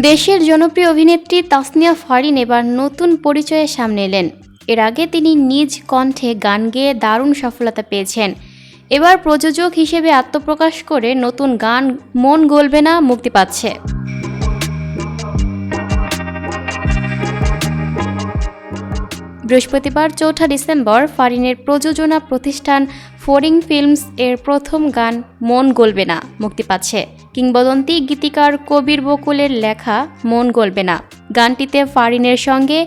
দেশের জনপ্রিয় অভিনেত্রী তাসনিয়া ফারিন এবার নতুন পরিচয়ের সামনে এলেন। এর আগে তিনি নিজ কণ্ঠে গান গেয়ে দারুণ সফলতা পেয়েছেন। এবার প্রযোজক হিসেবে আত্মপ্রকাশ করে নতুন গান মন গলবে না মুক্তি পাচ্ছে। বৃহস্পতিবার ৪ ডিসেম্বর ফারিনের প্রযোজনা প্রতিষ্ঠান ফোরিং ফিল্মস এর প্রথম গান মন গলবে না মুক্তি পাচ্ছে। কিংবদন্তি গীতিকার কবির বকুলের লেখা মন গলবে না গানটিতে ফারিনের সঙ্গে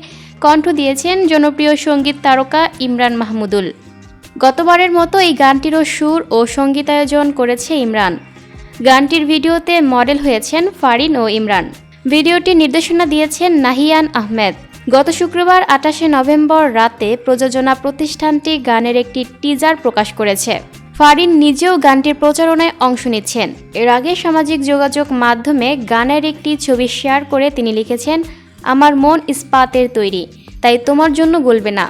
কণ্ঠ দিয়েছেন জনপ্রিয় সঙ্গীত তারকা ইমরান মাহমুদুল। গতবারের মতো এই গানটিরও সুর ও সঙ্গীতায়োজন করেছে ইমরান। গানটির ভিডিওতে মডেল হয়েছেন ফারিন ও ইমরান। ভিডিওটি নির্দেশনা দিয়েছেন নাহিয়ান আহমেদ। গত শুক্রবার ২৮ নভেম্বর রাতে প্রযোজনা প্রতিষ্ঠানটি গানের একটি টিজার প্রকাশ করেছে। ফারিন নিজেও গানটির প্রচারণায় অংশ নিচ্ছেন। এর আগে সামাজিক যোগাযোগ মাধ্যমে গানের একটি ছবি শেয়ার করে তিনি লিখেছেন, আমার মন ইস্পাতের তৈরি, তাই তোমার জন্য গলবে না।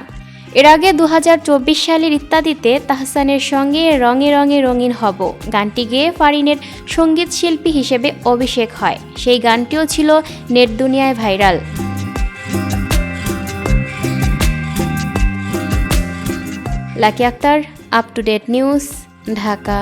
এর আগে ২০২৪ সালের ইত্যাদিতে তাহসানের সঙ্গে রঙে রঙে রঙিন হব গানটি গেয়ে ফারিনের সঙ্গীত শিল্পী হিসেবে অভিষেক হয়। সেই গানটিও ছিল নেট দুনিয়ায় viral. Lucky Akter, up to date news, Dhaka.